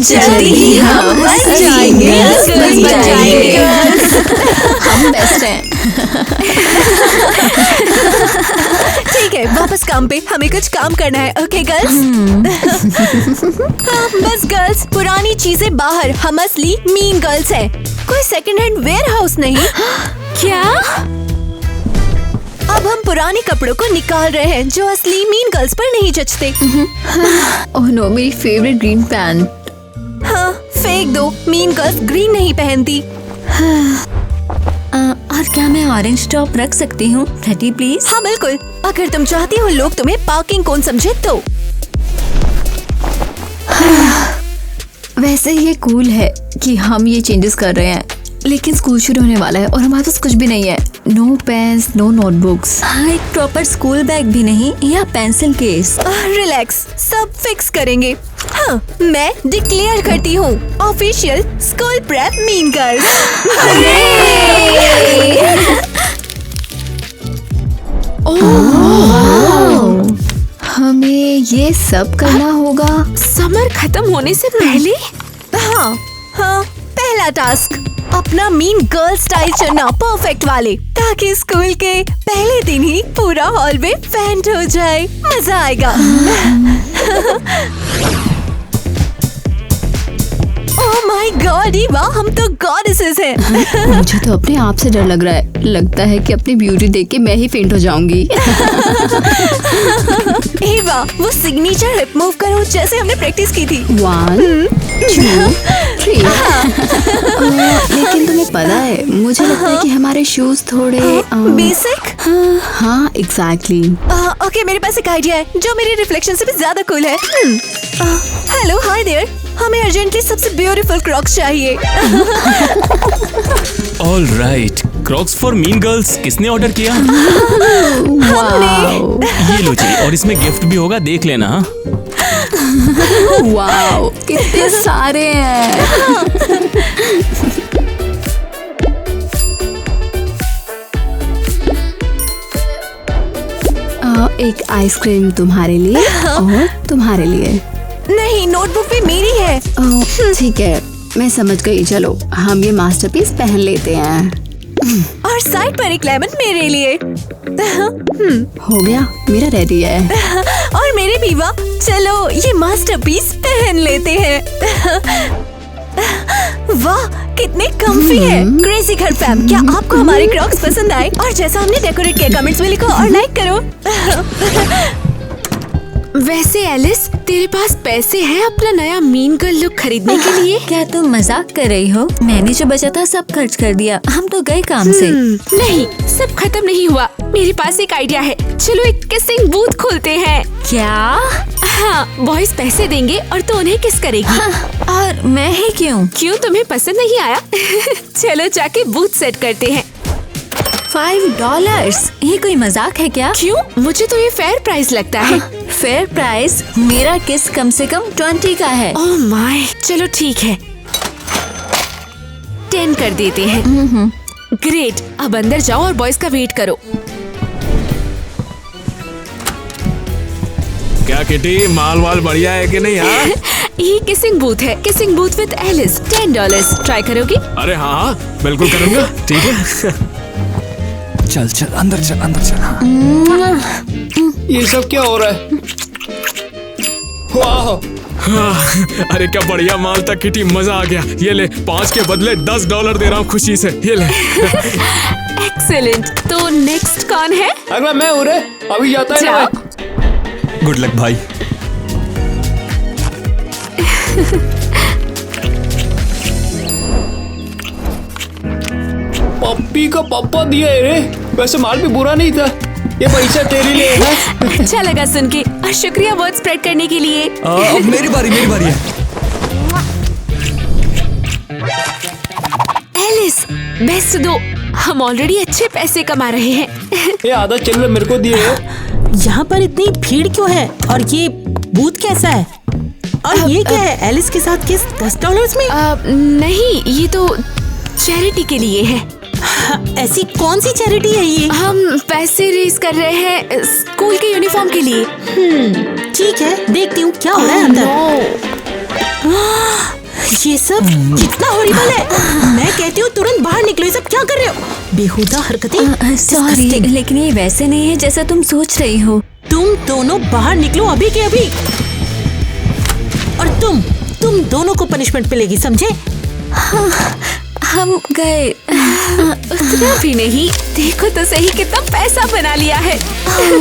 जल्दी ही हम बन जाएंगे, हम बेस्ट हैं। ठीक है, वापस काम पे। हमें कुछ काम करना है। Okay girls. हाँ, बस गर्ल्स, पुरानी चीजें बाहर। हम असली मीन गर्ल्स हैं। कोई सेकंड हैंड वेयर हाउस नहीं। क्या? अब हम पुराने कपड़ों को निकाल रहे हैं जो असली मीन गर्ल्स पर नहीं जचते। ओह नो, मेरी फेवरेट ग्रीन पैंट। हाँ, फेंक दो। मीन गर्ल्स ग्रीन नहीं पहनती। और क्या मैं ऑरेंज टॉप रख सकती हूँ? Pretty please. हाँ बिल्कुल, अगर तुम चाहती हो लोग तुम्हें पार्किंग कौन समझे तो। वैसे ये कूल है कि हम ये चेंजेस कर रहे हैं, लेकिन स्कूल शुरू होने वाला है और हमारे पास कुछ भी नहीं है। No pens, no notebooks. हाँ, एक प्रॉपर स्कूल बैग भी नहीं या पेंसिल केस। रिलैक्स, सब फिक्स करेंगे। हाँ, मैं डिक्लेयर करती हूँ official school prep mean girls. हमें ये सब करना होगा समर खत्म होने से पहले। हाँ हाँ, पहला टास्क अपना मीन गर्ल स्टाइल चुनना, परफेक्ट वाले, ताकि स्कूल के पहले दिन ही पूरा हॉल में फेंट हो जाए। मजा आएगा। ओह माय गॉड ईवा, हम तो गॉडेसेस हैं। मुझे तो अपने आप से डर लग रहा है। लगता है कि अपनी ब्यूटी देख के मैं ही फेंट हो जाऊंगी। ईवा, वो सिग्नेचर हिप मूव करो जैसे हमने प्रैक्टिस की थी। 1 2 3। लेकिन तुम्हें पता है, मुझे लगता है कि हमारे शूज थोड़े बेसिक। हाँ एग्जैक्टली। ओके, मेरे पास एक आइडिया है जो मेरे रिफ्लेक्शन से भी ज्यादा कूल है। हेलो, हाय देयर, हमें अर्जेंटली सबसे ब्यूटीफुल क्रॉक्स चाहिए। All right, Crocs for mean girls किसने ऑर्डर किया? वाओ ये लो जी, और इसमें गिफ्ट भी होगा, देख लेना। हाँ, वाओ, कितने सारे हैं। एक आइसक्रीम तुम्हारे लिए और तुम्हारे लिए। नहीं, नोटबुक भी मेरी है। ठीक है, मैं समझ गई। चलो हम ये मास्टरपीस पहन लेते हैं। और साइड पर एक लेमन मेरे लिए। हो गया, मेरा रेडी है। और मेरे बीवा, चलो ये मास्टरपीस पहन लेते हैं। वाह, कितने कम्फी है। क्रेजी घर फैम, क्या आपको हमारे क्रॉक्स पसंद आए? और जैसा हमने डेकोरेट किया, कमेंट्स में लिखो और लाइक करो। वैसे एलिस, तेरे पास पैसे हैं अपना नया मीन गर्ल लुक खरीदने के लिए? क्या तुम मजाक कर रही हो? मैंने जो बचा था सब खर्च कर दिया। हम तो गए काम से। नहीं, सब खत्म नहीं हुआ। मेरे पास एक आइडिया है। चलो एक किसिंग बूथ खोलते हैं। क्या? हाँ, बॉयज पैसे देंगे और तो उन्हें किस करेगी। हाँ, और मैं ही क्यों? क्यों, तुम्हें पसंद नहीं आया? चलो जाके बूथ सेट करते हैं। $5? ये कोई मजाक है क्या? क्यों? मुझे तो ये फेयर प्राइस लगता है। Fair price? मेरा किस कम से कम 20 का है। ओह माय, चलो ठीक है, 10 कर देते हैं। ग्रेट, अब अंदर जाओ और बॉयज का वेट करो। क्या किटी, माल वाल बढ़िया है कि नहीं? हाँ, ये किसिंग बूथ है, kissing booth with Alice, $10। Try करोगी? अरे हाँ हाँ, बिल्कुल करूँगा। ठीक है। चल चल, अंदर चल, अंदर चल। ये सब क्या हो रहा है? वाह, हाँ, अरे क्या बढ़िया माल था किटी, मजा आ गया। ये ले, 5 के बदले $10 दे रहा हूँ खुशी से। ये ले। एक्सीलेंट। तो नेक्स्ट कौन है? अगला मैं हूँ रे, अभी जाता है। जाओ। गुड लक भाई। पप्पी का पप्पा दिया है रे। वैसे माल भी बुरा नहीं था। ये पैसा तेरे लिए है। अच्छा लगा सुन के, और शुक्रिया वर्ड स्प्रेड करने के लिए। अब मेरी बारी है। एलिस, बेस्ट दो, हम ऑलरेडी अच्छे पैसे कमा रहे हैं। ये आधा चिल्लर मेरे को दिए है। यहाँ पर इतनी भीड़ क्यों है? और ये बूथ कैसा है? और ये क्या है? एलिस के साथ किस $10 में? नहीं, ये तो चैरिटी के लिए है। ऐसी कौन सी चैरिटी है ये? हम पैसे रेज कर रहे हैं स्कूल के यूनिफॉर्म के लिए। ठीक है, देखती हूँ क्या हो रहा है अंदर। ये सब कितना हॉरिबल है। मैं कहती हूँ तुरंत बाहर निकलो। ये सब क्या कर रहे हो? बेहुदा हरकतें। Sorry, Disgusting। लेकिन ये वैसे नहीं है जैसा तुम सोच रही हो। तुम दोनों बाहर निकलो अभी के अभी। और तुम दोनों को पनिशमेंट मिलेगी, समझे? हम गए। उतना भी नहीं। देखो तो सही कितना पैसा बना लिया है।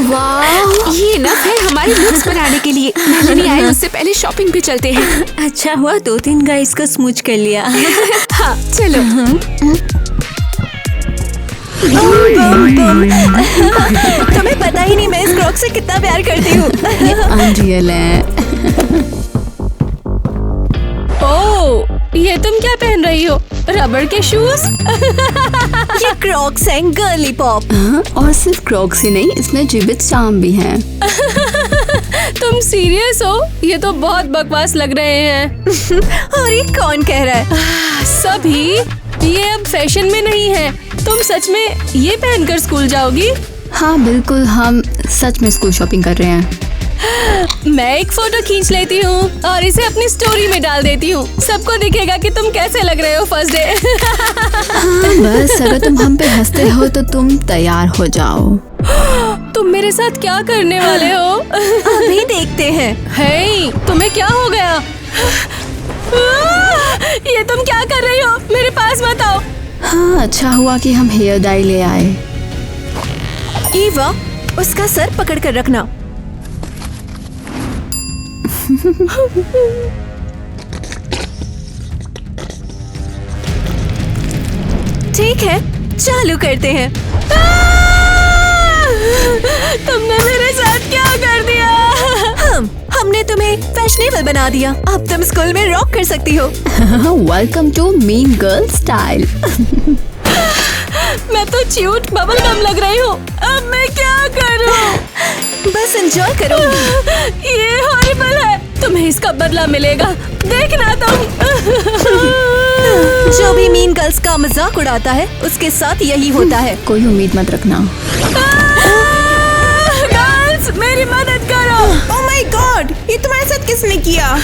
वाह, ये ना है हमारे लुक्स बनाने के लिए। नहीं आए उससे पहले शॉपिंग पे चलते हैं। अच्छा हुआ 2-3 गाइस को स्मूच कर लिया। हाँ चलो। तुम्हें पता ही नहीं मैं इस क्रॉक्स से कितना प्यार करती हूँ। अनरियल है। ओह, ये तुम क्या पहन रही हो? रबड़ के शूज? ये क्रॉक्स हैं गर्ली पॉप। और सिर्फ क्रॉक्स ही नहीं, इसमें जिबिट चार्म भी हैं। तुम सीरियस हो? ये तो बहुत बकवास लग रहे हैं। और ये कौन कह रहा है? सभी ये अब फैशन में नहीं है। तुम सच में ये पहनकर स्कूल जाओगी? हाँ बिल्कुल, हम सच में स्कूल शॉपिंग कर रहे हैं। मैं एक फोटो खींच लेती हूँ और इसे अपनी स्टोरी में डाल देती हूँ। सबको दिखेगा कि तुम कैसे लग रहे हो फर्स्ट डे। हाँ, बस अगर तुम हम पे हंसते हो तो तुम तैयार हो जाओ। तुम मेरे साथ क्या करने वाले हो? अभी देखते हैं। हे, तुम्हें क्या हो गया? ये तुम क्या कर रही हो? मेरे पास मत आओ। हाँ, अच्छा हुआ कि हम हेयर डाई ले आए। ईवा, उसका सर पकड़ कर रखना। ठीक है, चालू करते हैं। तुमने मेरे साथ क्या कर दिया? हमने तुम्हें फैशनेबल बना दिया। अब तुम स्कूल में रॉक कर सकती हो। Welcome to mean girl style. मैं तो क्यूट बबल गम लग रही हूँ। अब मैं क्या करूँ? बस एंजॉय करो। ये हॉरिबल है। तुम्हें इसका बदला मिलेगा, देखना तुम। जो भी मीन गर्ल्स का मजाक उड़ाता है उसके साथ यही होता है। कोई उम्मीद मत रखना। गर्ल्स, मेरी मदद करो। ओह माय गॉड, ये तुम्हारे साथ किसने किया?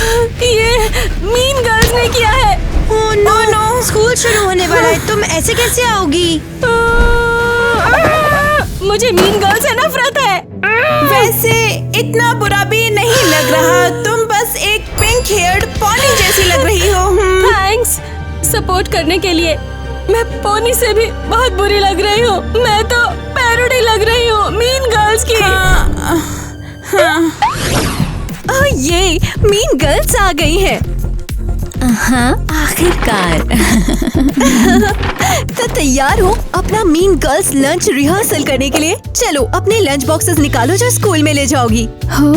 ये मीन गर्ल्स ने किया है। ओह नो, स्कूल शुरू होने वाला है। तुम ऐसे कैसे आओगी? मुझे मीन गर्ल्स से नफरत है। वैसे इतना बुरा भी नहीं लग रहा। तुम बस एक पिंक हेयर्ड पॉनी जैसी लग रही हो। थैंक्स सपोर्ट करने के लिए। मैं पोनी से भी बहुत बुरी लग रही हूँ। मैं तो पैरोडी लग रही हूँ मीन गर्ल्स की। ओह, ये मीन गर्ल्स आ गई हैं। हाँ, आखिरकार। तो तैयार हो अपना मीन गर्ल्स लंच रिहर्सल करने के लिए? चलो अपने लंच बॉक्सेस निकालो जो स्कूल में ले जाओगी। हो,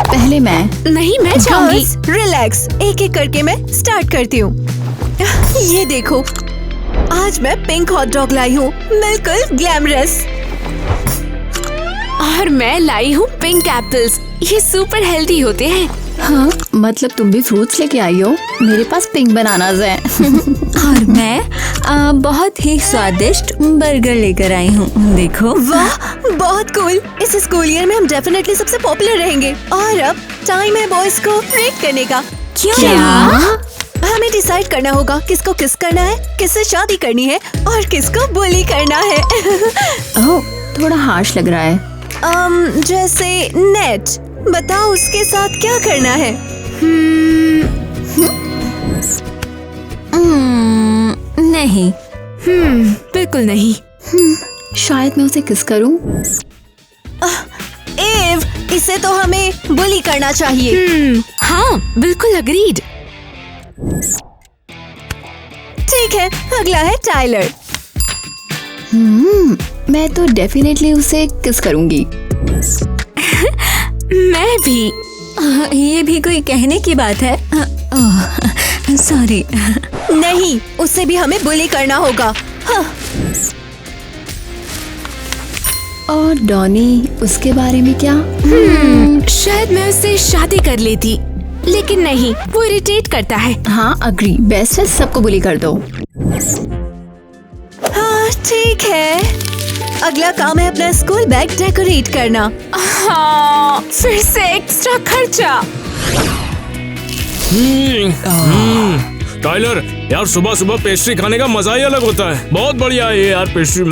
पहले मैं। नहीं, मैं जाऊंगी। रिलैक्स, एक एक करके मैं स्टार्ट करती हूँ। ये देखो, आज मैं पिंक हॉट डॉग लाई हूँ, बिल्कुल ग्लैमरस। और मैं लाई हूँ पिंक एप्पल्स। ये सुपर हेल्दी होते हैं। हाँ, मतलब तुम भी फ्रूट्स लेके आई हो। मेरे पास पिंक बनानास है। और मैं बहुत ही स्वादिष्ट बर्गर लेकर आई हूँ। देखो। वाह, बहुत कूल। इस स्कूल ईयर में हम डेफिनेटली सबसे पॉपुलर रहेंगे। और अब टाइम है बॉयज को रेट करने का। क्या? हमें डिसाइड करना होगा किसको किस करना है, किससे शादी करनी है और किसको बुली करना है। ओह, थोड़ा हार्श लग रहा है। जैसे नेट, बताओ उसके साथ क्या करना है? नहीं। बिल्कुल नहीं। शायद मैं उसे किस करूं। एव, इसे तो हमें बुली करना चाहिए। हाँ, बिल्कुल अग्रीड। ठीक है, अगला है टाइलर। मैं तो डेफिनेटली उसे किस करूंगी। मैं भी। ये भी कोई कहने की बात है? सॉरी। नहीं, उससे भी हमें बुली करना होगा। हाँ। और डॉनी, उसके बारे में क्या? शायद मैं उससे शादी कर लेती, लेकिन नहीं, वो इरिटेट करता है। हाँ, अग्री। बेस्ट है सबको बुली कर दो। हाँ, ठीक है। अगला काम है अपना स्कूल बैग डेकोरेट करना। हाँ, फिर से एक्स्ट्रा खर्चा। टाइलर यार, सुबह सुबह पेस्ट्री खाने का मजा ही अलग होता है। बहुत बढ़िया है ये यार पेस्ट्री।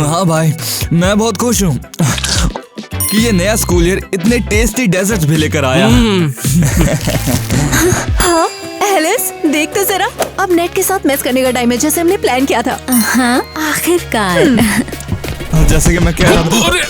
हाँ भाई, मैं बहुत खुश हूँ कि ये नया स्कूल ईयर इतने टेस्टी डेजर्ट्स भी लेकर आया है। हाँ एलिस, देख तो जरा, अब नेट के साथ मैच करने का टाइम है, जैसे हमने प्लान किया था। हाँ आखिरकार। जैसे कि मैं कह रहा था। अरे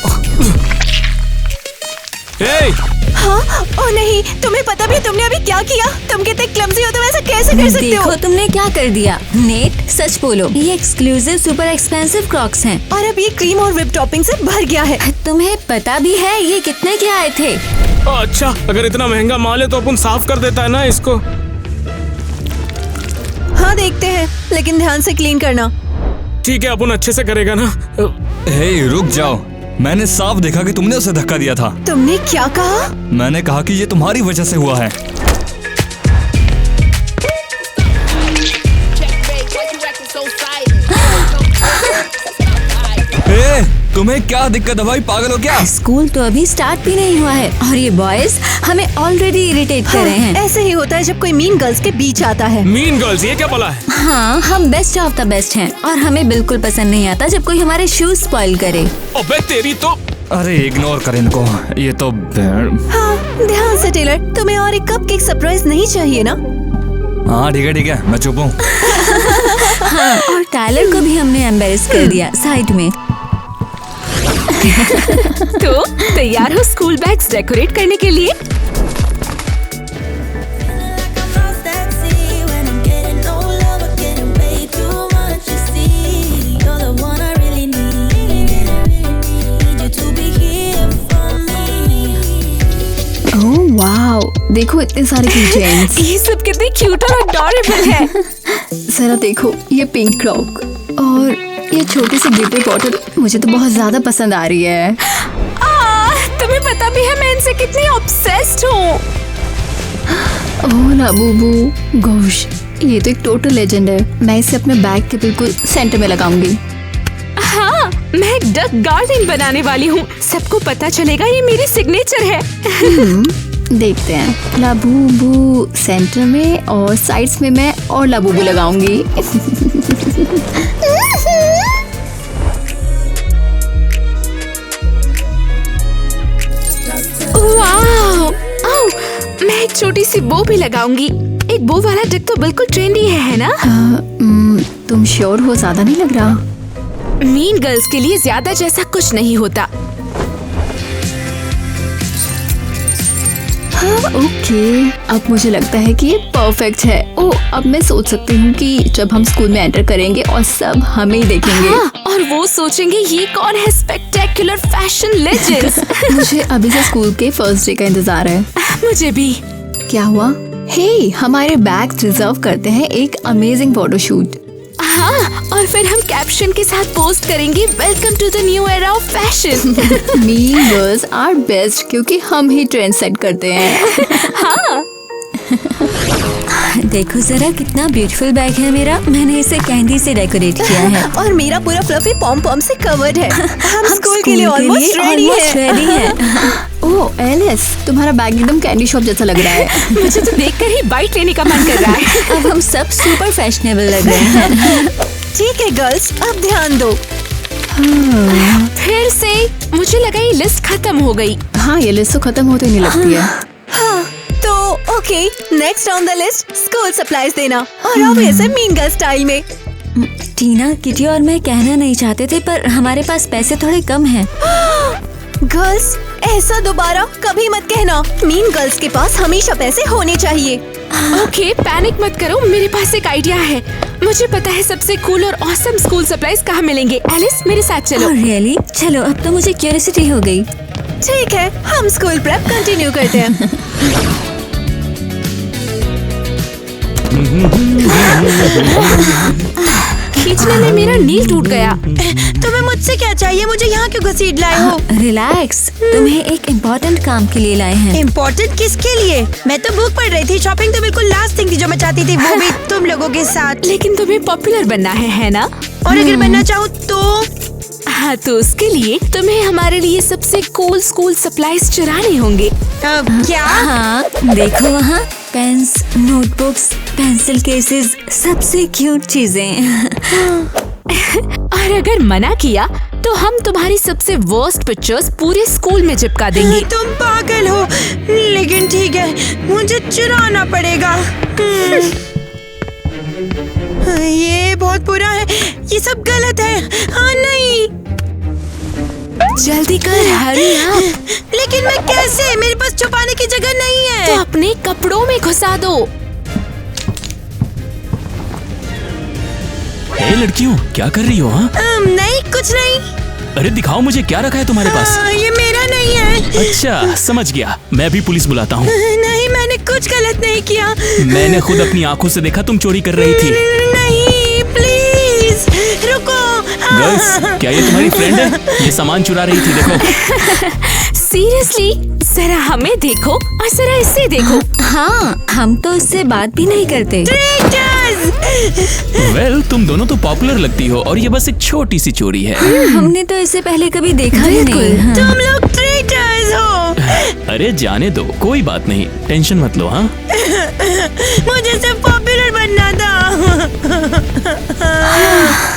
हे, हाँ, ओ नहीं, तुम्हें पता भी है तुमने अभी क्या किया? तुम कितने क्लमजी हो, तुम ऐसा कैसे कर सकते हो? देखो तुमने क्या कर दिया। नेट सच बोलो, ये एक्सक्लूसिव सुपर एक्सपेंसिव क्रॉक्स हैं। और अब ये क्रीम और व्हिप टॉपिंग से भर गया है। तुम्हें पता भी है ये कितने के आए थे? अच्छा, अगर इतना महंगा माल है तो अपन साफ कर देता है ना इसको। हाँ देखते हैं, लेकिन ध्यान से क्लीन करना। ठीक है, अपन अच्छे से करेगा ना। हे रुक जाओ, मैंने साफ देखा कि तुमने उसे धक्का दिया था। तुमने क्या कहा? मैंने कहा कि ये तुम्हारी वजह से हुआ है। तुम्हें क्या दिक्कत है भाई, पागल हो क्या? स्कूल तो अभी स्टार्ट भी नहीं हुआ है और ये बॉयज हमें ऑलरेडी इरिटेट कर रहे हैं। ऐसे ही होता है जब कोई मीन गर्ल्स के बीच आता है। मीन गर्ल्स, ये क्या बोला है? हाँ, हम बेस्ट ऑफ द बेस्ट हैं और हमें बिल्कुल पसंद नहीं आता जब कोई हमारे शूज स्पॉइल करे। अबे तेरी तो। अरे इग्नोर कर इनको, ये तो हाँ, ध्यान से टेलर, तुम्हें और एक कपकेक सरप्राइज नहीं चाहिए ना? हाँ ठीक है, मैं चुप हूँ। हाँ, और टाइलर को भी हमने एम्बेरस कर दिया साइड में। तो तैयार हो स्कूल बैग्स डेकोरेट करने के लिए? ओह वाओ, देखो इतने सारे कीचेन्स। ये सब कितने क्यूट और अडोरेबल है। जरा देखो ये पिंक क्लॉक और ये छोटी सी गिफ्ट बॉटल, मुझे तो बहुत ज्यादा पसंद आ रही है। तुम्हें पता भी है मैं इनसे कितनी ऑब्सेस्ड हूँ। ओह लाबूबू, गोश, ये तो एक टोटल लेजेंड है। मैं इसे अपने बैग के बिल्कुल सेंटर में लगाऊंगी। हाँ, मैं एक डक गार्डन बनाने वाली हूँ। सबको पता चलेगा ये मेरी सिग्नेचर है। देखते हैं। लाबूबू सेंटर में और साइड्स में मैं और लाबूबू लगाऊंगी। वाओ, आओ, मैं एक छोटी सी बो भी लगाऊंगी। एक बो वाला डक तो बिल्कुल ट्रेंडी है ना? तुम श्योर हो? ज्यादा नहीं लग रहा? मीन गर्ल्स के लिए ज्यादा जैसा कुछ नहीं होता। ओके, अब मुझे लगता है कि ये परफेक्ट है। अब मैं सोच सकती हूँ कि जब हम स्कूल में एंटर करेंगे और सब हमें ही देखेंगे। हाँ, और वो सोचेंगे ये कौन है स्पेक्टेकुलर फैशन लेजेंड्स। मुझे अभी से स्कूल के फर्स्ट डे का इंतजार है। मुझे भी। क्या हुआ? हे, हमारे बैग रिजर्व करते हैं एक अमेजिंग फोटोशूट। हाँ, और फिर हम कैप्शन के साथ पोस्ट करेंगे, welcome to the new era of fashion. Mean girls are best, क्योंकि हम ही ट्रेंड सेट करते हैं। हाँ, देखो जरा कितना ब्यूटीफुल बैग है मेरा। मैंने इसे कैंडी से डेकोरेट किया है और मेरा पूरा फ्लफी पॉम पॉम से कवर्ड है। हम स्कूल के लिए ऑलमोस्ट रेडी हैं। ओह एलिस, तुम्हारा बैग एकदम कैंडी शॉप जैसा लग रहा है। मुझे तो देखकर ही बाइट लेने का मन कर रहा है। अब हम सब सुपर फैशनेबल लग रहे हैं। ठीक है गर्ल्स, अब ध्यान दो। फिर से मुझे लगा ये लिस्ट खत्म हो गई। हाँ, ये लिस्ट तो खत्म होती नहीं लगती है। हाँ, तो okay, next on the list school supplies देना, और अब ऐसे मीन गर्ल स्टाइल में। टीना, किटी और मैं कहना नहीं चाहते थे, पर हमारे पास पैसे थोड़े कम हैं। गर्ल्स, ऐसा दोबारा कभी मत कहना। मीन गर्ल्स के पास हमेशा पैसे होने चाहिए। ओके, पैनिक मत करो, मेरे पास एक आइडिया है। मुझे पता है सबसे कूल और ऑसम स्कूल सप्लाईज कहाँ मिलेंगे। एलिस, मेरे साथ चलो। रियली? चलो, अब तो मुझे क्यूरियोसिटी हो गई। ठीक है, हम स्कूल प्रेप कंटिन्यू करते हैं। खींचने में मेरा नील टूट गया। तुम्हें मुझसे क्या चाहिए? मुझे यहाँ क्यों घसीट लाए हो? रिलैक्स, तुम्हें एक इम्पोर्टेंट काम के लिए लाए हैं। इम्पोर्टेंट किसके लिए? मैं तो भूख पड़ रही थी। शॉपिंग तो बिल्कुल लास्ट थिंग थी जो मैं चाहती थी, वो भी तुम लोगों के साथ। लेकिन तुम्हें पॉपुलर बनना है ना? और अगर बनना चाहूँ तो? हाँ, तो उसके लिए तुम्हें हमारे लिए सबसे कूल स्कूल सप्लाईज चुराने होंगे। क्या? हाँ, देखो वहाँ पेन्स, नोटबुक्स, पेंसिल केसेस, सबसे क्यूट चीजें। और अगर मना किया तो हम तुम्हारी सबसे वर्स्ट पिक्चर्स पूरे स्कूल में चिपका देंगे। तुम पागल हो, लेकिन ठीक है, मुझे चुराना पड़ेगा। ये बहुत बुरा है, ये सब गलत है। हाँ नहीं, जल्दी कर, हरी अप। लेकिन मैं कैसे? मेरे पास छुपाने की जगह नहीं है। तो अपने कपड़ों में घुसा दो। हे लड़कियों, क्या कर रही हो? हाँ, नहीं, कुछ नहीं। अरे दिखाओ मुझे, क्या रखा है तुम्हारे पास? ये मेरा नहीं है। अच्छा, समझ गया। मैं भी पुलिस बुलाता हूँ। नहीं, मैंने कुछ गलत नहीं किया। मैंने खुद अपनी आंखों से देखा तुम चोरी कर रही थी। नहीं, प्लीज रुको। गर्ल्स, क्या ये तुम्हारी फ्रेंड है? ये सामान चुरा रही थी, देखो। सीरियसली, जरा हमें देखो और जरा इसे देखो। हाँ, हम तो इससे बात भी नहीं करते। वेल, तुम दोनों तो पॉपुलर लगती हो और ये बस एक छोटी सी चोरी है। हमने तो इसे पहले कभी देखा ही नहीं। हाँ। तुम लोग ट्रेटर्स हो। अरे जाने दो, कोई बात नहीं, टेंशन मत लो। हाँ, मुझे सिर्फ पॉपुलर बनना था।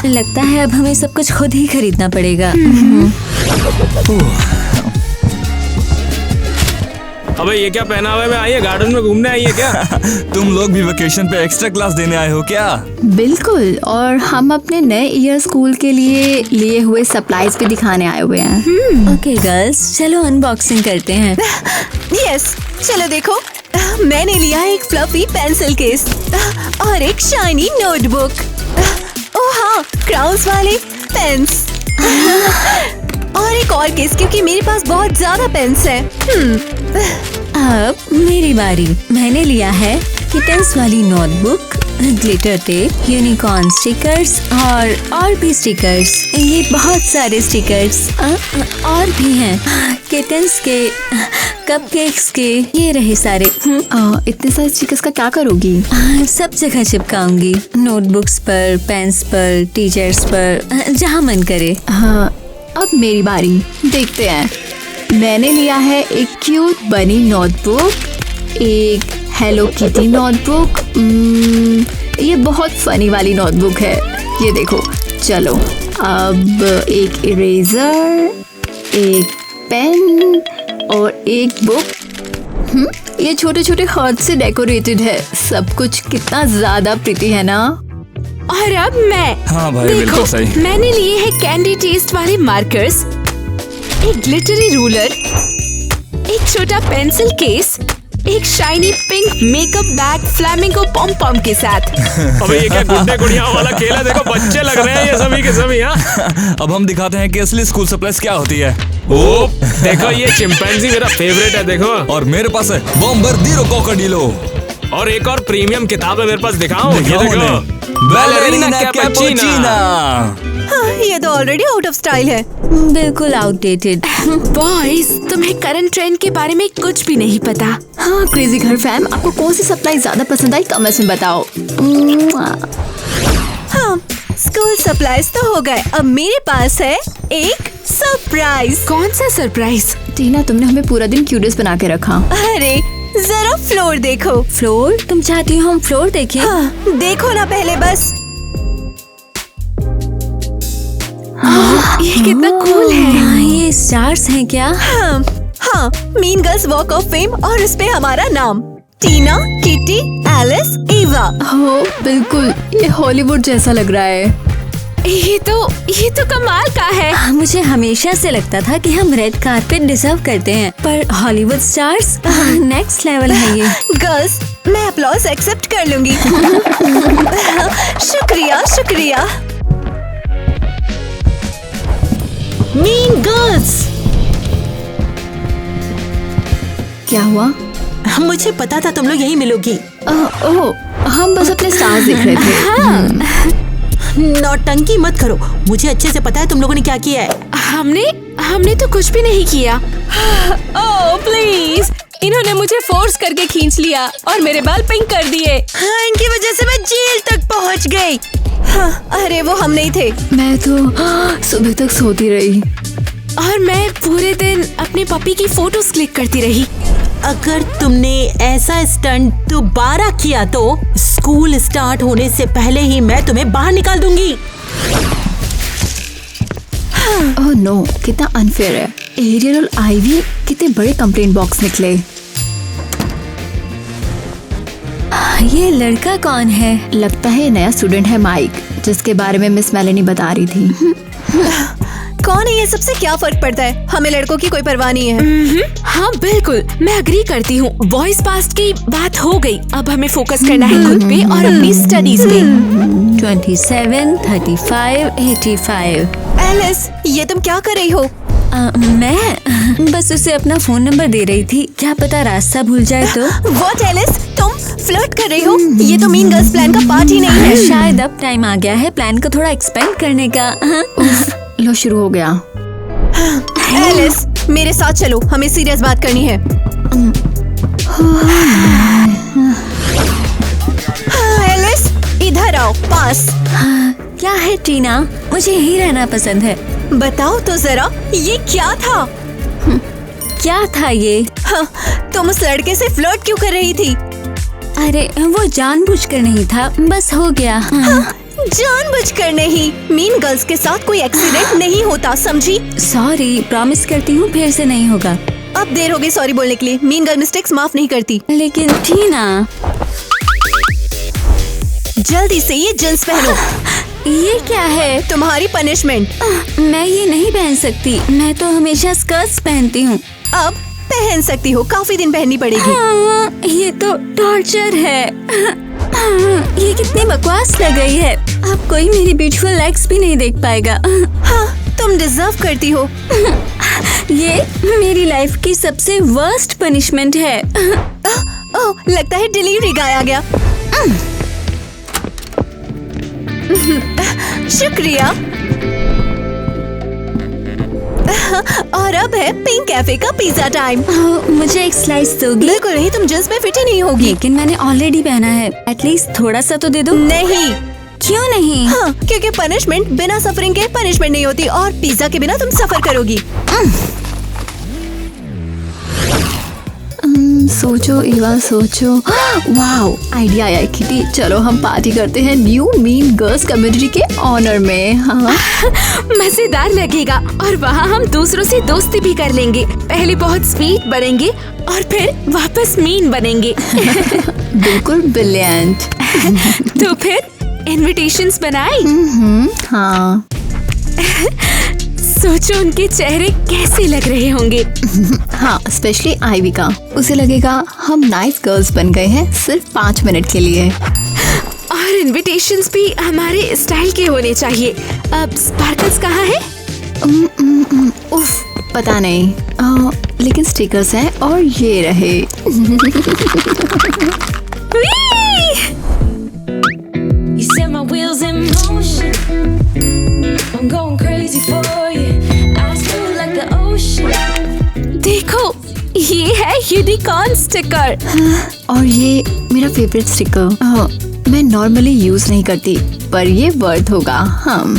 लगता है अब हमें सब कुछ खुद ही खरीदना पड़ेगा। अबे ये क्या पहना हुआ है? मैं आई है गार्डन में घूमने आई है क्या? तुम लोग भी वेकेशन पे एक्स्ट्रा क्लास देने आए हो क्या? बिल्कुल, और हम अपने नए ईयर स्कूल के लिए लिए हुए सप्लाईज भी दिखाने आए हुए हैं। ओके गर्ल्स, चलो अनबॉक्सिंग करते हैं। यस, चलो देखो, मैंने लिया है एक फ्लफी पेंसिल केस और एक शाइनी नोटबुक। ओह हाँ, क्राउन्स वाले पेन्स और एक और केस, क्योंकि मेरे पास बहुत ज्यादा पेन्स है। अब मेरी बारी। मैंने लिया है किटन्स वाली notebook, glitter tape, unicorn stickers और भी स्टिकर्स। ये बहुत सारे स्टिकर्स और भी हैं, किटन्स के, कपकेक्स के, ये रहे सारे। इतने सारे स्टिकर्स का क्या करोगी? सब जगह चिपकाऊंगी, नोटबुक्स पर, पेन्स पर, टीचर्स पर, जहाँ मन करे। हाँ, अब मेरी बारी। देखते हैं। मैंने लिया है एक क्यूट बनी नोटबुक, एक हेलो किटी नोटबुक। ये बहुत फनी वाली नोटबुक है, ये देखो। चलो, अब एक इरेजर, एक पेन और एक बुक। ये छोटे छोटे हार्ट से डेकोरेटेड है। सब कुछ कितना ज्यादा प्रिटी है ना। और अब मैं। हाँ भाई, देखो, बिल्कुल सही। मैंने लिए हैं कैंडी टेस्ट वाले मार्कर्स, एक ग्लिटरी रूलर, एक छोटा पेंसिल केस, एक shiny pink makeup bag flamingo pom pom के साथ। अबे ये क्या गुड्डे गुड़िया वाला खेल है? देखो बच्चे लग रहे हैं ये सभी के सभी। हाँ, अब हम दिखाते हैं कि असली स्कूल सप्लाईज क्या होती है। ओ देखो, ये चिंपैंजी मेरा फेवरेट है, देखो। और मेरे पास है बॉम्बार्डिरो कोकोडिलो। और एक और प्रीमियम किताब है मेरे पास, दिखाऊं? ये देखो, बैलेरिना कैपुचिना। हाँ, ये तो ऑलरेडी आउट ऑफ स्टाइल है। बिल्कुल आउटडेटेड। बॉयज, तुम्हें करंट ट्रेंड के बारे में कुछ भी नहीं पता। हाँ, क्रेजी घर फैम, आपको कौन सी सप्लाई ज्यादा पसंद आई कमेंट्स में बताओ। हाँ, स्कूल सप्लाईज तो हो गए, अब मेरे पास है एक सरप्राइज। कौन सा सरप्राइज? टीना, तुमने हमें पूरा दिन क्यूरियस बना के रखा। अरे जरा फ्लोर देखो। फ्लोर? तुम चाहती हो हम फ्लोर देखें? हाँ, देखो ना पहले बस। ये कितना कूल है। ये स्टार्स हैं क्या? हाँ, mean girls walk of fame और इस पे हमारा नाम, टीना, किटी, एलिस, ईवा। हो, बिल्कुल, ये हॉलीवुड जैसा लग रहा है। ये तो कमाल का है। मुझे हमेशा से लगता था कि हम रेड कारपेट डिजर्व करते हैं, पर हॉलीवुड स्टार्स नेक्स्ट लेवल है ये। गर्ल्स, मैं अप्लॉज एक्सेप्ट कर लूंगी। शुक्रिया शुक्रिया। मीन गर्ल्स, क्या हुआ? मुझे पता था तुम लोग यही मिलोगी। ओह, हम बस अपने स्टार्स देख रहे थे। नौटंकी मत करो, मुझे अच्छे से पता है तुम लोगों ने क्या किया है। हमने तो कुछ भी नहीं किया। ओह प्लीज, इन्होंने मुझे फोर्स करके खींच लिया और मेरे बाल पिंक कर दिए। हाँ, इनकी वजह से मैं जेल तक पहुंच गई। हाँ, अरे वो हम नहीं थे। मैं तो सुबह तक सोती रही और मैं पूरे दिन अपने पपी की फोटोज क्लिक करती रही। अगर तुमने ऐसा स्टंट दोबारा किया तो स्कूल स्टार्ट होने से पहले ही मैं तुम्हें बाहर निकाल दूंगी। ओह नो, कितना अनफेयर है। एरियल और आईवी कितने बड़े कंप्लेंट बॉक्स निकले। ये लड़का कौन है? लगता है नया स्टूडेंट है माइक, जिसके बारे में मिस मेलेनी बता रही थी। कौन है ये? सबसे क्या फर्क पड़ता है? हमें लड़कों की कोई परवाह नहीं है। हाँ बिल्कुल, मैं अग्री करती हूँ। वॉइस पास्ट की बात हो गई, अब हमें फोकस करना है खुद पे और अपनी स्टडीज पे। 27, 35, 85। एलिस, ये तुम क्या कर रही हो? मैं बस उसे अपना फोन नंबर दे रही थी, क्या पता रास्ता भूल जाए तो। What एलिस, तुम फ्लर्ट कर रही हो? ये तो मीन गर्ल्स प्लान का पार्ट ही नहीं है। शायद अब टाइम आ गया है प्लान को थोड़ा एक्सपेंड करने का। लो, शुरू हो गया। एलिस, मेरे साथ चलो, हमें सीरियस बात करनी है। एलिस, इधर आओ, पास। क्या है टीना? मुझे यहीं रहना पसंद है। बताओ तो जरा, ये क्या था? क्या था ये? हाँ, तुम उस लड़के से फ्लर्ट क्यों कर रही थी? अरे वो जानबूझकर नहीं था, बस हो गया। जानबूझकर नहीं। मीन गर्ल्स के साथ कोई एक्सीडेंट नहीं होता, समझी? सॉरी, प्रॉमिस करती हूँ फिर से नहीं होगा। अब देर हो गई सॉरी बोलने के लिए। मीन गर्ल मिस्टेक्स माफ नहीं करती। लेकिन टीना, जल्दी से ये जींस पहनो। ये क्या है? तुम्हारी पनिशमेंट। मैं ये नहीं पहन सकती, मैं तो हमेशा स्कर्ट्स पहनती हूँ। अब पहन सकती हो, काफी दिन पहननी पड़ेगी। ये तो टॉर्चर है। ये कितनी बकवास लग रही है। अब कोई मेरी ब्यूटीफुल लेग्स भी नहीं देख पाएगा। हाँ, तुम डिजर्व करती हो। ये मेरी लाइफ की सबसे वर्स्ट पनिशमेंट है। ओह, लगता है डिलीवरी गाय आ गया। शुक्रिया। और अब है पिंक कैफे का पिज्जा टाइम। मुझे एक स्लाइस दोगी? बिल्कुल नहीं, तुम जींस में फिट ही नहीं होगी। लेकिन मैंने ऑलरेडी पहना है, एटलीस्ट थोड़ा सा तो दे दो। नहीं। क्यों नहीं? हाँ, क्योंकि पनिशमेंट बिना सफरिंग के पनिशमेंट नहीं होती और पिज्जा के बिना तुम सफर करोगी। सोचो इवा, सोचो। वाओ, आइडिया आया किटी। चलो हम पार्टी करते हैं न्यू मीन गर्ल्स कम्युनिटी के ऑनर में। हाँ मजेदार लगेगा और वहाँ हम दूसरों से दोस्ती भी कर लेंगे। पहले बहुत स्वीट बनेंगे और फिर वापस मीन बनेंगे। बिल्कुल ब्रिलियंट। तो फिर इनविटेशंस बनाए? हाँ। सोचो उनके चेहरे कैसे लग रहे होंगे। हाँ, स्पेशली आईवी का। उसे लगेगा हम नाइस गर्ल्स बन गए हैं सिर्फ 5 मिनट के लिए। और इनविटेशंस भी हमारे स्टाइल के होने चाहिए। अब स्पार्कल्स कहाँ है? उफ, पता नहीं। लेकिन स्टिकर्स हैं और ये रहे। You set my wheels in motion. I'm going crazy for you. I feel like the ocean. देखो, ये है यूनिकॉर्न स्टिकर। और ये मेरा फेवरेट स्टिकर। मैं नॉर्मली यूज नहीं करती, पर ये वर्थ होगा। हम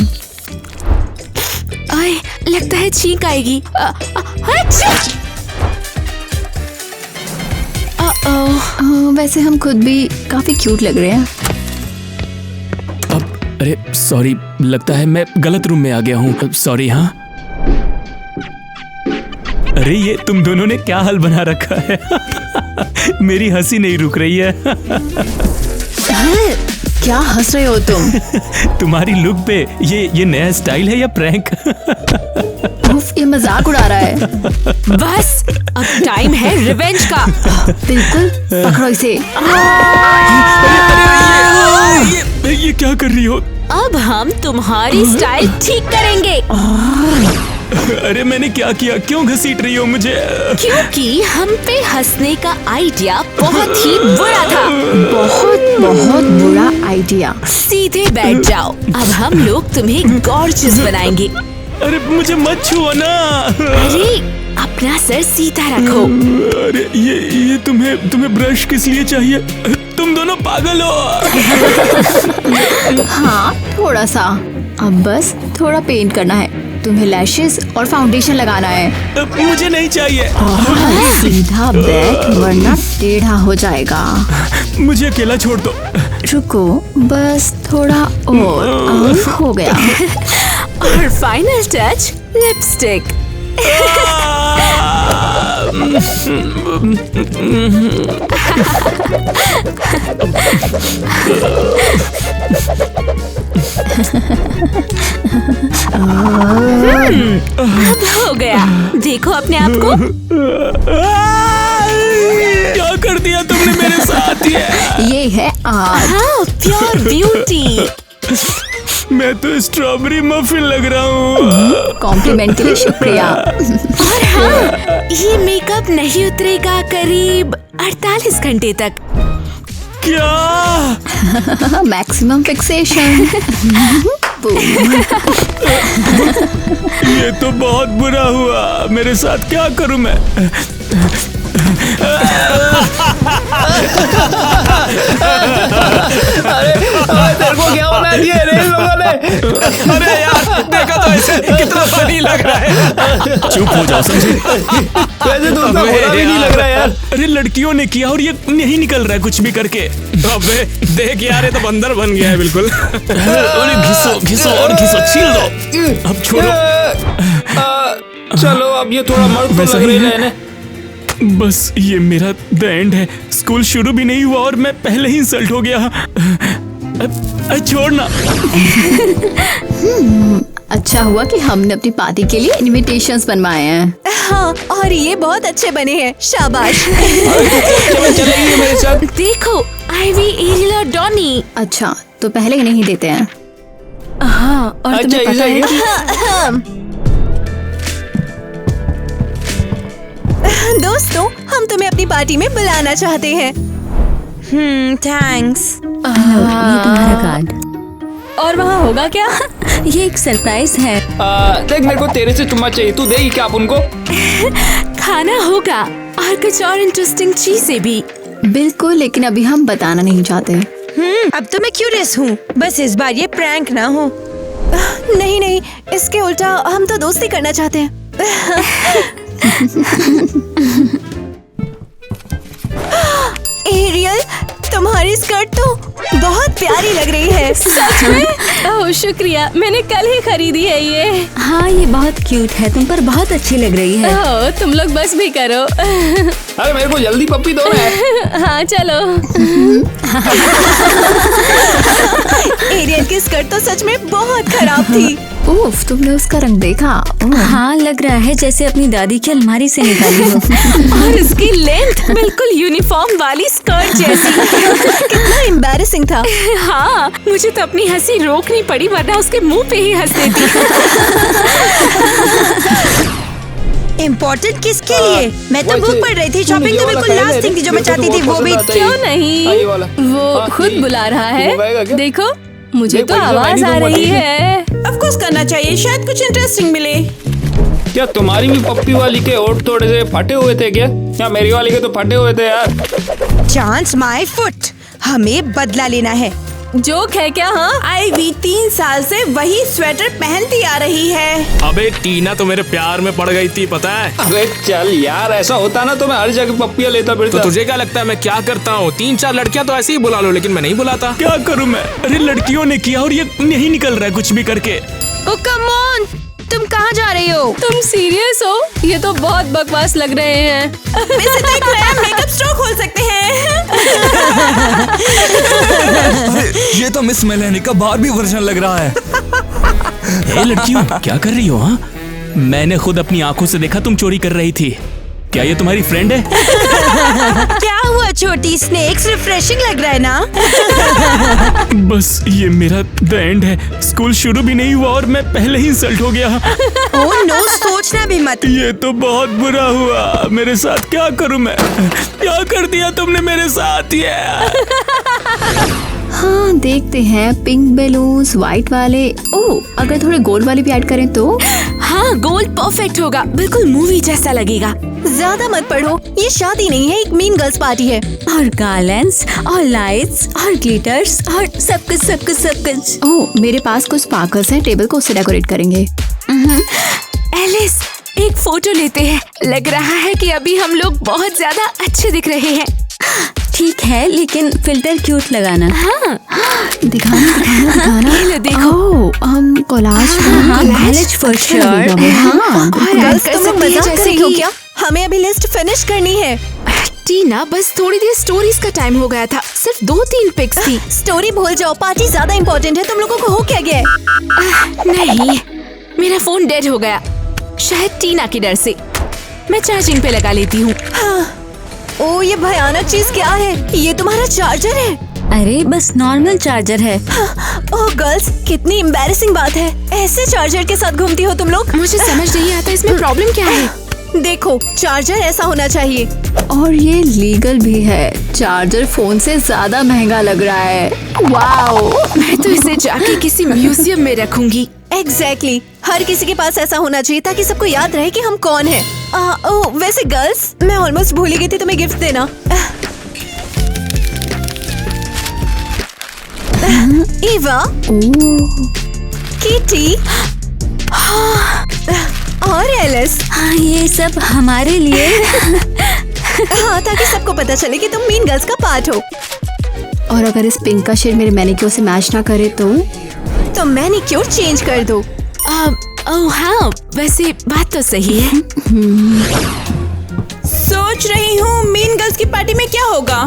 आए, लगता है छींक आएगी। वैसे हम खुद भी काफी क्यूट लग रहे हैं। अरे सॉरी, लगता है मैं गलत रूम में आ गया हूँ। सॉरी। हाँ, अरे ये तुम दोनों ने क्या हाल बना रखा है। मेरी हंसी नहीं रुक रही है। क्या हंस रहे हो तुम? तुम्हारी लुक पे ये नया स्टाइल है या प्रैंक? उफ, ये मजाक उड़ा रहा है। बस अब टाइम है रिवेंज का। बिल्कुल, पकड़ो इसे। ये क्या कर रही हो? अब हम तुम्हारी स्टाइल ठीक करेंगे। अरे मैंने क्या किया? क्यों घसीट रही हो मुझे? क्योंकि हम पे हंसने का आइडिया बहुत ही बुरा था। बहुत बहुत बुरा आइडिया। सीधे बैठ जाओ, अब हम लोग तुम्हें गॉर्जियस बनाएंगे। अरे मुझे मत छुओ ना। अरे अपना सर सीधा रखो। अरे ये तुम्हें ब्रश किस लिए चाहिए? तुम दोनों पागल हो। हाँ, थोड़ा सा। अब बस थोड़ा पेंट करना है। तुम्हें लैशेस और फाउंडेशन लगाना है। मुझे नहीं चाहिए। सीधा बैठ वरना टेढ़ा हो जाएगा। मुझे अकेला छोड़ दो। रुको, बस थोड़ा और हो गया। और फाइनल टच लिपस्टिक। अब हो गया, देखो अपने आप को। क्या कर दिया तुमने मेरे साथ ये है आर्ट। हाँ, प्योर ब्यूटी। मैं तो स्ट्रॉबेरी मफिन लग रहा हूँ। कॉम्प्लीमेंट के लिए शुक्रिया। और हाँ, ये मेकअप नहीं उतरेगा करीब 48 घंटे तक। क्या? Maximum fixation. ये तो बहुत बुरा हुआ। मेरे साथ क्या करूं मैं? तेरे को क्या बना दिया रे इन लोगों ने? अरे यार देखा तो ऐसे कितना फनी लग रहा है। चुप हो जाओ संजय। वैसे तो उतना बुरा भी नहीं लग रहा यार। अरे लड़कियों ने किया और ये नहीं निकल रहा है कुछ भी करके। अबे देख यार, ये तो बंदर बन गया है बिल्कुल। अरे घिसो घिसो और घिसो, छील दो। अब छोड़ो। चलो अब ये थोड़ा मर्द तो लग रही है। बस ये मेरा द एंड है। स्कूल शुरू भी नहीं हुआ और मैं पहले ही इंसल्ट हो गया। छोड़ना। अच्छा हुआ कि हमने अपनी पार्टी के लिए इनविटेशंस बनवाए हैं। हाँ, और ये बहुत अच्छे बने हैं, शाबाश। चलेगी मेरे साथ। देखो, आइवी, एरियल और डॉनी। अच्छा, तो पहले ही नहीं देते हैं। हाँ, और तुम्हें पता है कि दोस्तों, हम तुम्हें अपनी पार्टी में बुलाना चाहते हैं। थैंक्स। ये तुम्हारा कार्ड। और वहाँ होगा क्या? ये एक सरप्राइज है। देख, मेरे को तेरे से चुम्मा चाहिए। तू देगी क्या आप उनको? खाना होगा और कुछ और इंटरेस्टिंग चीजें भी। बिल्कुल, लेकिन अभी हम बताना नहीं चाहते। अब तो मैं क्यूरियस हूँ। बस इस बार ये प्रैंक ना हो। नहीं नहीं, इसके उल्टा हम तो दोस्ती करना चाहते हैं। एरियल, तुम्हारी स्कर्ट तो बहुत प्यारी लग रही है। सच में? ओह शुक्रिया, मैंने कल ही खरीदी है ये। हाँ, ये बहुत क्यूट है, तुम पर बहुत अच्छी लग रही है। ओह, तुम लोग बस भी करो। अरे मेरे को जल्दी पप्पी दो ना। हाँ चलो। एरियल की स्कर्ट तो सच में बहुत खराब थी। उफ, तुमने उसका रंग देखा? हाँ, लग रहा है जैसे अपनी दादी की अलमारी से निकाली हो। और इसकी लेंथ बिल्कुल यूनिफॉर्म वाली स्कर्ट जैसी। कितना एम्बैरेसिंग था। हाँ, मुझे तो अपनी हंसी रोकनी पड़ी वरना उसके मुंह पे ही हंस देती। इम्पोर्टेंट किसके लिए? मैं तो बुक पढ़ रही थी। शॉपिंग तो बिल्कुल लास्ट थिंग थी जो मैं चाहती थी, वो भी। क्यों नहीं? वो खुद बुला रहा है। देखो, मुझे तो आवाज आ रही है। ऑफ कोर्स करना चाहिए, शायद कुछ इंटरेस्टिंग मिले। क्या तुम्हारी भी पप्पी वाली के ओठ थोड़े से फटे हुए थे क्या? या मेरी वाली के तो फटे हुए थे यार। चांस माय फुट, हमें बदला लेना है। जोक है क्या? हाँ, आईवी 3 साल से वही स्वेटर पहनती आ रही है। अबे टीना तो मेरे प्यार में पड़ गई थी, पता है? अरे चल यार, ऐसा होता ना तो मैं हर जगह पप्पियां लेता तो फिरता। तुझे क्या लगता है मैं क्या करता हूँ? 3-4 लड़कियां तो ऐसे ही बुला लो, लेकिन मैं नहीं बुलाता। क्या करूं मैं? अरे लड़कियों ने किया और ये नहीं निकल रहा है कुछ भी करके। ओ कम ऑन, तुम कहाँ जा रही हो? तुम सीरियस हो? ये तो बहुत बकवास लग रहे हैं। वैसे तो एक नया मेकअप स्टोर खोल सकते हैं। ये तो मिस मेलेनी का बारबी वर्जन लग रहा है। ए लड़कियों, क्या कर रही हो? हाँ, मैंने खुद अपनी आंखों से देखा तुम चोरी कर रही थी। क्या ये तुम्हारी फ्रेंड है? क्या हुआ छोटी स्नेक्स, रिफ्रेशिंग लग रहा है ना? बस ये मेरा द एंड है। स्कूल शुरू भी नहीं हुआ और मैं पहले ही इंसल्ट हो गया। ओह नो, सोचना भी मत। ये तो बहुत बुरा हुआ। मेरे साथ क्या करूं मैं? क्या कर दिया तुमने मेरे साथ ये? हाँ, देखते हैं। पिंक बैलून्स, व्हाइट वाले। ओह, अगर थोड़े गोल्ड वाले भी ऐड करें तो? हाँ, गोल्ड परफेक्ट होगा, बिल्कुल मूवी जैसा लगेगा। ज्यादा मत पढ़ो, ये शादी नहीं है, एक मीन गर्ल्स पार्टी है। और गार्लैंड्स और लाइट्स और ग्लिटर्स और सब कुछ। ओह, मेरे पास कुछ स्पार्कल्स हैं, टेबल को उससे डेकोरेट करेंगे। एलिस, एक फोटो लेते हैं। लग रहा है कि अभी हम लोग बहुत ज्यादा अच्छे दिख रहे हैं। ठीक है, लेकिन फिल्टर क्यूट लगाना। हाँ, दिखाना ये लो देखो। हम collage college for sure. Girls तुम लोग मजाक कर रही हो ही। क्या? हमें अभी लिस्ट फिनिश करनी है। टीना, बस थोड़ी देर स्टोरीज का टाइम हो गया था। सिर्फ 2-3 पिक्स थी। स्टोरी भूल जाओ, पार्टी ज्यादा इम्पोर्टेंट है। तुम लोगों को हो क्या गया है? नहीं, मेरा फोन डेड हो गया, शायद टीना के डर से। मैं चार्जिंग पे लगा लेती हूँ। ओ, ये भयानक चीज क्या है? ये तुम्हारा चार्जर है? अरे बस नॉर्मल चार्जर है। ओह गर्ल्स, कितनी एम्बैरेसिंग बात है। ऐसे चार्जर के साथ घूमती हो तुम लोग? मुझे समझ नहीं आता इसमें प्रॉब्लम क्या है। देखो, चार्जर ऐसा होना चाहिए। और ये लीगल भी है। चार्जर फोन से ज्यादा महंगा लग रहा है। वाओ, मैं तो इसे जाके किसी म्यूजियम में रखूंगी। एग्जैक्टली, हर किसी के पास ऐसा होना चाहिए ताकि सबको याद रहे कि हम कौन हैं। वैसे गर्ल्स, मैं ऑलमोस्ट भूल ही गई थी तुम्हें गिफ्ट देना। ईवा, किटी और एलिस। हाँ, ये सब हमारे लिए। हाँ, ताकि सबको पता चले कि तुम मीन गर्ल्स का पार्ट हो। और अगर इस पिंक का शेड मेरे मैनिक्योर से मैच ना करे तो मैनिक्योर चेंज कर दो। ओह हाँ, वैसे बात तो सही है। सोच रही हूँ मीन गर्ल्स की पार्टी में क्या होगा।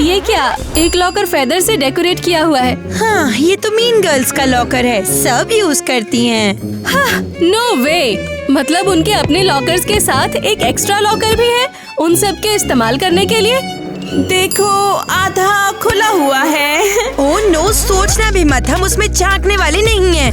ये क्या, एक लॉकर फेदर से डेकोरेट किया हुआ है। हाँ, ये तो मीन गर्ल्स का लॉकर है, सब यूज करती हैं। नो वे, मतलब उनके अपने लॉकर्स के साथ एक एक्स्ट्रा लॉकर भी है उन सब के इस्तेमाल करने के लिए। देखो, आधा खुला हुआ है। ओ नो, सोचना भी मत, हम उसमें झांकने वाले नहीं हैं।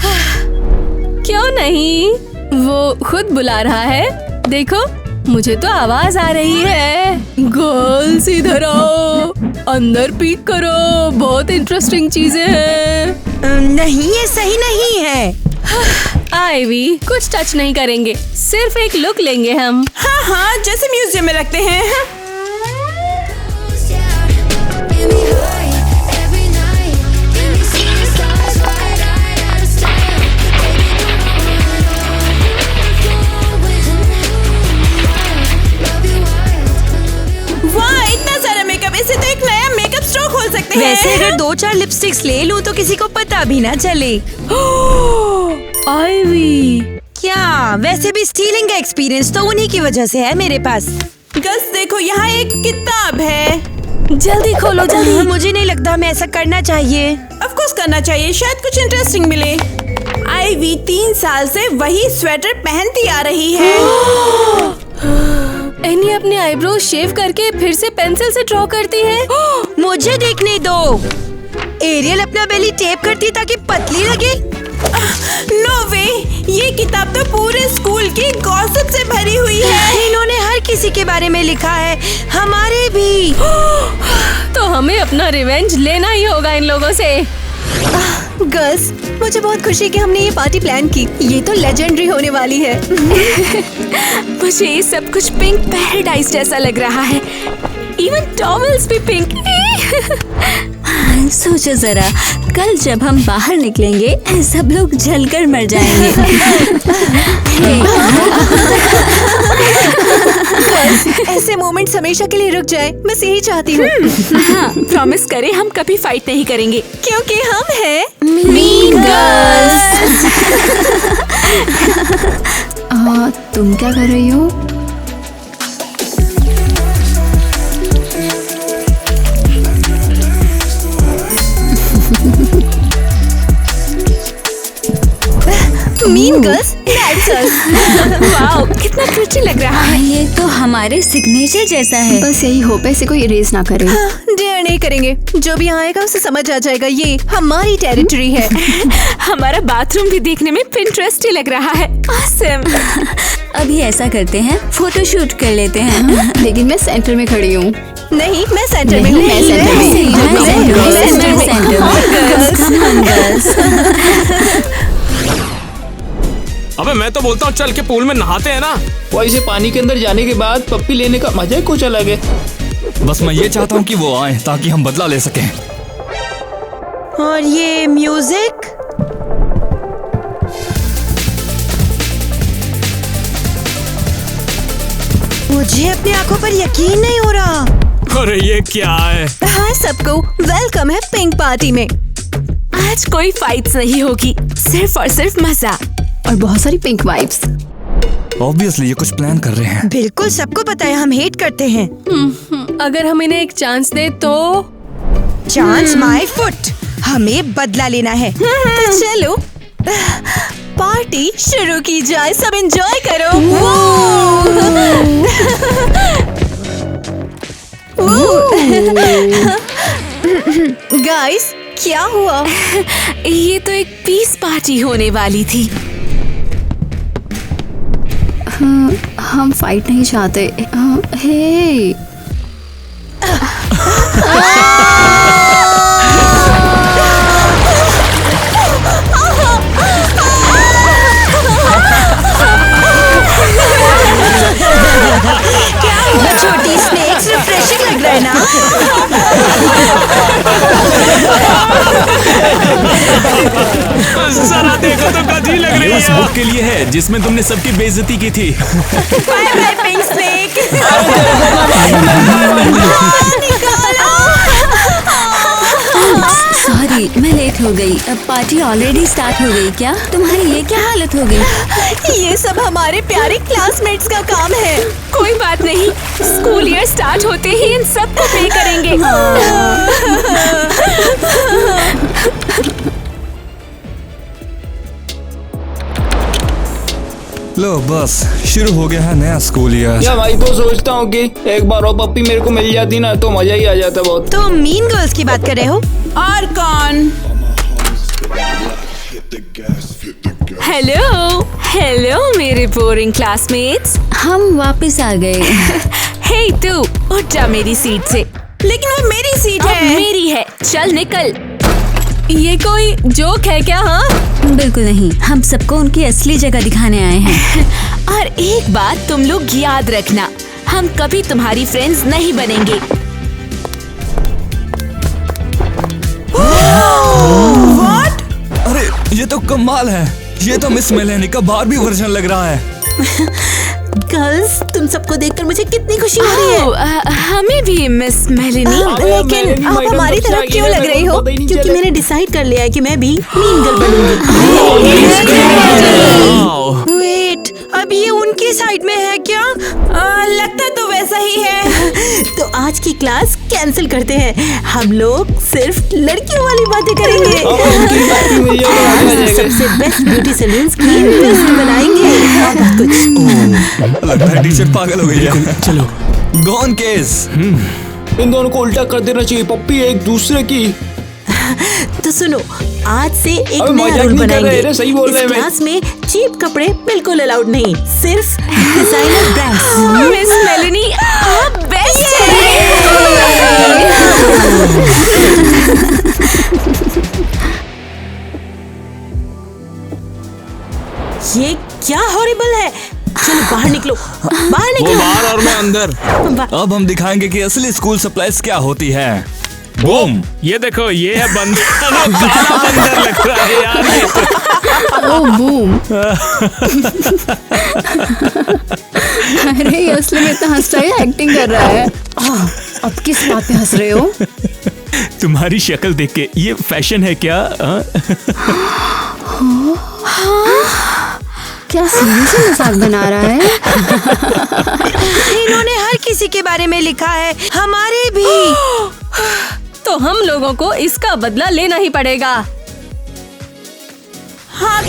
क्यों नहीं, वो खुद बुला रहा है। देखो, मुझे तो आवाज आ रही है। गर्ल्स इधर आओ, अंदर पीक करो, बहुत इंटरेस्टिंग चीजें हैं। नहीं, ये सही नहीं है। आईवी, कुछ टच नहीं करेंगे, सिर्फ एक लुक लेंगे हम। हाँ हाँ, जैसे म्यूजियम में रखते हैं। वाह, इतना सारा मेकअप, इससे तो एक नया मेकअप स्टोर खोल सकते हैं। वैसे अगर 2-4 लिपस्टिक्स ले लूं तो किसी को पता भी ना चले। आईवी, क्या, वैसे भी स्टीलिंग का एक्सपीरियंस तो उन्हीं की वजह से है मेरे पास। गर्ल्स देखो, यहाँ एक किताब है। जल्दी खोलो, जल्दी। मुझे नहीं लगता हमें ऐसा करना चाहिए। ऑफ कोर्स करना चाहिए, शायद कुछ इंटरेस्टिंग मिले। आईवी 3 साल से वही स्वेटर पहनती आ रही है। एनी अपने आईब्रो शेव करके फिर से पेंसिल से ड्रॉ करती है। मुझे देखने दो। एरियल अपना बेली टेप करती है ताकि पतली लगे। नो वे, ये किताब तो पूरे स्कूल की गॉसिप से भरी हुई है। इन्होंने हर किसी के बारे में लिखा है, हमारे भी। तो हमें अपना रिवेंज लेना ही होगा इन लोगों से। गर्ल्स, मुझे बहुत खुशी कि हमने ये पार्टी प्लान की। ये तो लेजेंडरी होने वाली है। मुझे ये सब कुछ पिंक पैराडाइज जैसा लग रहा है। इवन टॉवल्स भी पिंक। सोचो जरा, कल जब हम बाहर निकलेंगे सब लोग जलकर मर जाएंगे। ऐसे मोमेंट्स हमेशा के लिए रुक जाए, बस यही चाहती हूँ। हाँ, प्रॉमिस करें हम कभी फाइट नहीं करेंगे, क्योंकि हम हैं मीन गर्ल्स। तुम क्या कर रही हो? Mean girls, that's us. Wow, कितना प्रिटी लग रहा है। ये तो हमारे सिग्नेचर जैसा है। बस यही होप है इसे कोई इरेज ना करे। डेयर नहीं करेंगे, जो भी यहाँ आएगा उसे समझ आ जाएगा ये हमारी टेरिटरी है। हमारा बाथरूम भी देखने में पिंटरेस्टी लग रहा है। Awesome। अभी ऐसा करते हैं, फोटो शूट कर लेते हैं। लेकिन मैं सेंटर में खड़ी हूँ। नहीं, मैं सेंटर में हूँ। मैं सेंटर में। अबे मैं तो बोलता हूँ चल के पूल में नहाते हैं ना। वैसे पानी के अंदर जाने के बाद पप्पी लेने का मजा ही कुछ अलग है। बस मैं ये चाहता हूँ कि वो आए ताकि हम बदला ले सकें। और ये म्यूजिक, मुझे अपनी आंखों पर यकीन नहीं हो रहा। अरे ये क्या है? हाय सबको, वेलकम है पिंक पार्टी में। आज कोई फाइट्स नहीं होगी, सिर्फ और सिर्फ मजा और बहुत सारी पिंक वाइब्स। ऑब्वियसली ये कुछ प्लान कर रहे हैं। बिल्कुल, सबको पता है हम हेट करते हैं। अगर हम इन्हें एक चांस दे तो? चांस माय फुट, हमें बदला लेना है। तो चलो पार्टी शुरू की जाए, सब एंजॉय करो। गाइस क्या हुआ? ये तो एक पीस पार्टी होने वाली थी। हम फाइट नहीं चाहते। हे क्या हुआ छोटी स्नेक्स, रिफ्रेशिंग लग रहा है ना? जरा देखो तो गधी लग रही ये उस है। बुक के लिए है जिसमें तुमने सबकी बेइज्जती की थी। Bye bye pink snake. Sorry मैं लेट हो गई। अब पार्टी ऑलरेडी स्टार्ट हो गई क्या? तुम्हारी ये क्या हालत हो गई? ये सब हमारे प्यारे क्लासमेट्स का काम है। कोई बात नहीं, स्कूल ईयर स्टार्ट होते ही इन सबको पे करेंगे। लो बस शुरू हो गया है नया स्कूल ईयर। या भाई तो सोचता हूँ कि एक बार और पप्पी मेरे को मिल जाती ना तो मजा ही आ जाता बहुत। तो मीन गर्ल्स की बात कर रहे हो? और कौन? हेलो हेलो मेरे बोरिंग क्लासमेट्स। हम वापस आ गए। हे तू, उठ जा मेरी सीट से। लेकिन वो मेरी सीट अब है। मेरी है, चल निकल। ये कोई जोक है क्या? हाँ बिल्कुल नहीं, हम सबको उनकी असली जगह दिखाने आए हैं। और एक बात तुम लोग याद रखना, हम कभी तुम्हारी फ्रेंड्स नहीं बनेंगे। अरे ये तो कमाल है, ये तो मिस मेलेनी का बारबी वर्जन लग रहा है। गर्ल्स, तुम सबको देखकर मुझे कितनी खुशी हो रही है। हमें भी मिस मेलेनी। लेकिन आप हमारी तरफ क्यों लग रही हो? क्योंकि मैंने डिसाइड कर लिया है कि मैं भी मीन गर्ल बनूंगी। वेट, अब ये उनकी साइड में है क्या? लगता तो वैसा ही है। तो आज की क्लास कैंसिल करते हैं, हम लोग सिर्फ लड़कियों वाली बातें करेंगे। सबसे बेस्ट ब्यूटी सैलून्स की लिस्ट बनाएंगे और बहुत कुछ। लगता है टीचर पागल हो गई है। चलो गॉन केस। इन दोनों को उल्टा कर देना चाहिए पप्पी एक दूसरे की। तो सुनो, आज से एक अबे नया मजाक रूल नहीं कर रहे, बनाएंगे। अरे सही बोल रहे इस हैं। क्लास में चीप कपड़े बिल्कुल अलाउड नहीं, सिर्फ डिजाइनर ब्रांड्स। मिस मेलेनी आप बेस्ट ये क्या हॉरिबल है। चलो बाहर निकलो, बाहर वो निकलो। बाहर और मैं अंदर। अब हम दिखाएंगे कि असली स्कूल सप्लाईज क्या होती है। बूम। ये देखो, ये है बंदर। काला बंदर लग रहा है यार ये तो। ओह बूम। अरे ये असली में इतना हंस रहा है, एक्टिंग कर रहा है। अब किस बात पे हंस रहे हो? तुम्हारी शक्ल देख के ये फैशन है क्या? क्या सीरियस मजाक बना रहा है? इन्होंने हर किसी के बारे में लिखा है, हमारे भी। तो हम लोगों को इसका बदला लेना ही पड़ेगा। हाँ